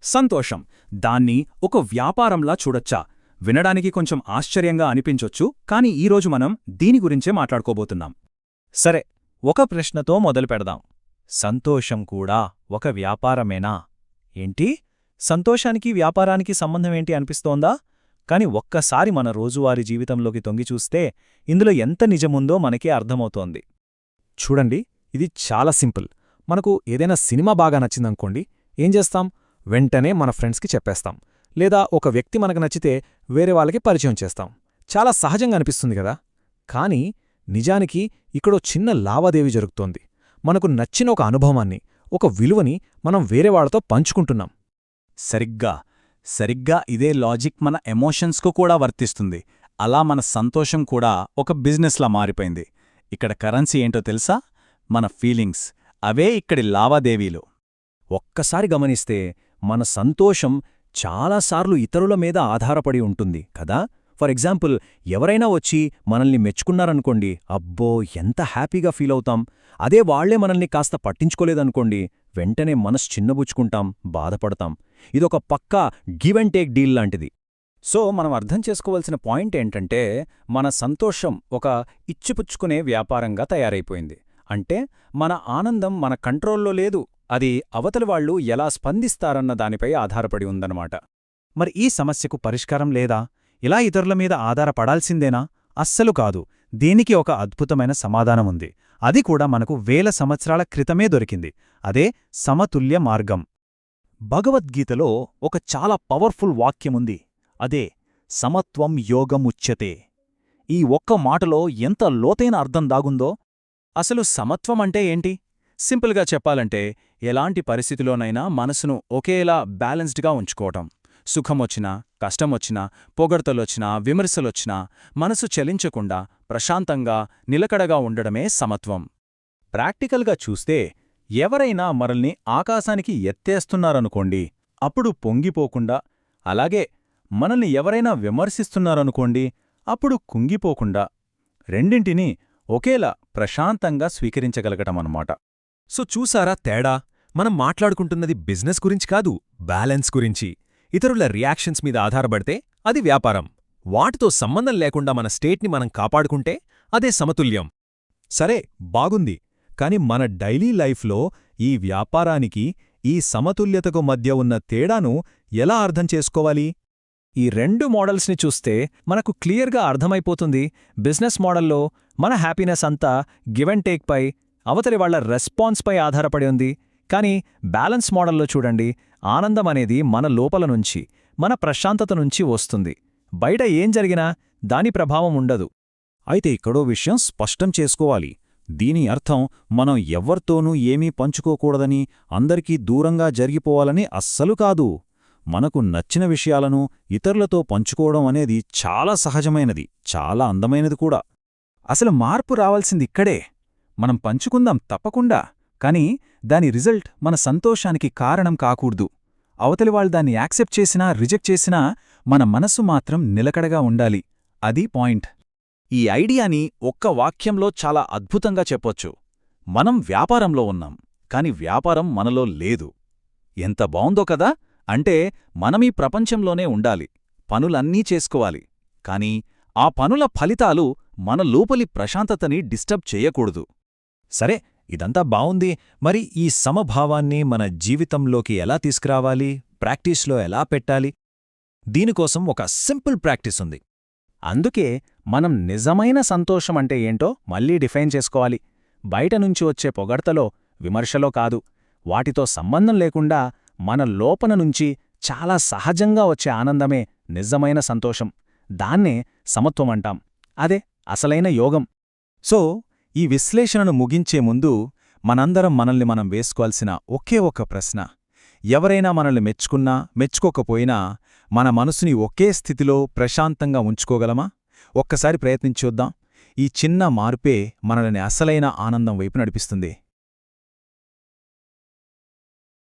సంతోషం, దాన్ని ఒక వ్యాపారంలా చూడొచ్చా? వినడానికి కొంచెం ఆశ్చర్యంగా అనిపించొచ్చు, కానీ ఈరోజు మనం దీని గురించే మాట్లాడుకోబోతున్నాం. సరే, ఒక ప్రశ్నతో మొదలుపెడదాం. సంతోషం కూడా ఒక వ్యాపారమేనా? ఏంటి? సంతోషానికి వ్యాపారానికి సంబంధమేంటి అనిపిస్తోందా? కాని ఒక్కసారి మన రోజువారీ జీవితంలోకి తొంగిచూస్తే ఇందులో ఎంత నిజముందో మనకే అర్థమవుతోంది. చూడండి, ఇది చాలా సింపుల్. మనకు ఏదైనా సినిమా బాగా నచ్చిందనుకోండి, ఏం చేస్తాం? వెంటనే మన ఫ్రెండ్స్కి చెప్పేస్తాం. లేదా ఒక వ్యక్తి మనకు నచ్చితే వేరే వాళ్ళకి పరిచయం చేస్తాం. చాలా సహజంగా అనిపిస్తుంది కదా. కానీ నిజానికి ఇక్కడో చిన్న లావాదేవీ జరుగుతోంది. మనకు నచ్చిన ఒక అనుభవాన్ని, ఒక విలువని మనం వేరేవాళ్లతో పంచుకుంటున్నాం. సరిగ్గా ఇదే లాజిక్ మన ఎమోషన్స్కు కూడా వర్తిస్తుంది. అలా మన సంతోషం కూడా ఒక బిజినెస్లా మారిపోయింది. ఇక్కడ కరెన్సీ ఏంటో తెలుసా? మన ఫీలింగ్స్. అవే ఇక్కడి లావాదేవీలు. ఒక్కసారి గమనిస్తే మన సంతోషం చాలాసార్లు ఇతరుల మీద ఆధారపడి ఉంటుంది కదా. ఫర్ ఎగ్జాంపుల్, ఎవరైనా వచ్చి మనల్ని మెచ్చుకున్నారనుకోండి, అబ్బో ఎంత హ్యాపీగా ఫీలవుతాం. అదే వాళ్లే మనల్ని కాస్త పట్టించుకోలేదనుకోండి, వెంటనే మనసు చిన్నబుచ్చుకుంటాం, బాధపడతాం. ఇదొక పక్కా గివ్ అండ్ టేక్ డీల్ లాంటిది. సో మనం అర్థం చేసుకోవాల్సిన పాయింట్ ఏంటంటే, మన సంతోషం ఒక ఇచ్చిపుచ్చుకునే వ్యాపారంగా తయారైపోయింది. అంటే మన ఆనందం మన కంట్రోల్లో లేదు, అది అవతలి వాళ్ళు ఎలా స్పందిస్తారన్న దానిపై ఆధారపడి ఉందన్నమాట. మరి ఈ సమస్యకు పరిష్కారం లేదా? ఇలా ఇతరుల మీద ఆధారపడాల్సిందేనా? అస్సలు కాదు. దీనికి ఒక అద్భుతమైన సమాధానముంది. అది కూడా మనకు వేల సంవత్సరాల క్రితమే దొరికింది. అదే సమతుల్య మార్గం. భగవద్గీతలో ఒక చాలా పవర్ఫుల్ వాక్యముంది. అదే సమత్వం యోగముచ్యతే. ఈ ఒక్క మాటలో ఎంత లోతైన అర్థం దాగుందో. అసలు సమత్వం అంటే ఏంటి? సింపుల్గా చెప్పాలంటే, ఎలాంటి పరిస్థితిలోనైనా మనసును ఒకేలా బ్యాలెన్స్డ్గా ఉంచుకోవటం. సుఖమొచ్చినా, కష్టమొచ్చినా, పొగడ్తలొచ్చినా, విమర్శలొచ్చినా మనసు చలించకుండా ప్రశాంతంగా నిలకడగా ఉండడమే సమత్వం. ప్రాక్టికల్గా చూస్తే, ఎవరైనా మనల్ని ఆకాశానికి ఎత్తేస్తున్నారనుకోండి, అప్పుడు పొంగిపోకుండా, అలాగే మనల్ని ఎవరైనా విమర్శిస్తున్నారనుకోండి, అప్పుడు కుంగిపోకుండా, రెండింటినీ ఒకేలా ప్రశాంతంగా స్వీకరించగలగటమన్నమాట. సో చూసారా తేడా? మనం మాట్లాడుకుంటున్నది బిజినెస్ గురించి కాదు, బ్యాలెన్స్ గురించి. ఇతరుల రియాక్షన్స్ మీద ఆధారపడితే అది వ్యాపారం. వాటితో సంబంధం లేకుండా మన స్టేట్ని మనం కాపాడుకుంటే అదే సమతుల్యం. సరే, బాగుంది. కాని మన డైలీ లైఫ్లో ఈ వ్యాపారానికి, ఈ సమతుల్యతకు మధ్య ఉన్న తేడాను ఎలా అర్థం చేసుకోవాలి? ఈ రెండు మోడల్స్ని చూస్తే మనకు క్లియర్గా అర్థమైపోతుంది. బిజినెస్ మోడల్లో మన హ్యాపీనెస్ అంతా గివ్ అండ్ టేక్ పై, అవతలి వాళ్ల రెస్పాన్స్పై ఆధారపడి ఉంది. కానీ బ్యాలెన్స్ మోడల్లో చూడండి, ఆనందం అనేది మన లోపల నుంచి, మన ప్రశాంతత నుంచి వస్తుంది. బయట ఏం జరిగినా దాని ప్రభావం ఉండదు. అయితే ఇక్కడో విషయం స్పష్టం చేసుకోవాలి. దీని అర్థం మనం ఎవ్వర్తోనూ ఏమీ పంచుకోకూడదని, అందరికీ దూరంగా జరిగిపోవాలని అస్సలు కాదు. మనకు నచ్చిన విషయాలను ఇతరులతో పంచుకోవడం అనేది చాలా సహజమైనది, చాలా అందమైనది కూడా. అసలు మార్పు రావాల్సింది ఇక్కడే. మనం పంచుకుందాం తప్పకుండా, కానీ దాని రిజల్ట్ మన సంతోషానికి కారణం కాకూడదు. అవతలివాళ్ళు దాన్ని యాక్సెప్ట్ చేసినా, రిజెక్ట్ చేసినా మన మనసు మాత్రం నిలకడగా ఉండాలి. అది పాయింట్. ఈ ఐడియాని ఒక్క వాక్యంలో చాలా అద్భుతంగా చెప్పొచ్చు. మనం వ్యాపారంలో ఉన్నాం, కాని వ్యాపారం మనలో లేదు. ఎంత బావుందో కదా? అంటే మనమీ ప్రపంచంలోనే ఉండాలి, పనులన్నీ చేసుకోవాలి. కాని ఆ పనుల ఫలితాలు మన లోపలి ప్రశాంతతని డిస్టర్బ్ చెయ్యకూడదు. సరే, ఇదంతా బావుంది. మరి ఈ సమభావాన్ని మన జీవితంలోకి ఎలా తీసుకురావాలి? ప్రాక్టీస్లో ఎలా పెట్టాలి? దీనికోసం ఒక సింపుల్ ప్రాక్టీస్ ఉంది. అందుకే మనం నిజమైన సంతోషమంటే ఏంటో మళ్లీ డిఫైన్ చేసుకోవాలి. బయటనుంచి వచ్చే పొగడ్తలో, విమర్శలో కాదు, వాటితో సంబంధం లేకుండా మన లోపల నుంచి చాలా సహజంగా వచ్చే ఆనందమే నిజమైన సంతోషం. దాన్నే సమత్వమంటాం. అదే అసలైన యోగం. సో ఈ విశ్లేషణను ముగించే ముందు మనందరం మనల్ని మనం వేసుకోవాల్సిన ఒకే ఒక్క ప్రశ్న: ఎవరైనా మనల్ని మెచ్చుకున్నా, మెచ్చుకోకపోయినా మన మనసుని ఒకే స్థితిలో ప్రశాంతంగా ఉంచుకోగలమా? ఒక్కసారి ప్రయత్నించొద్దాం. ఈ చిన్న మార్పే మనల్ని అసలైన ఆనందం వైపు నడిపిస్తుంది.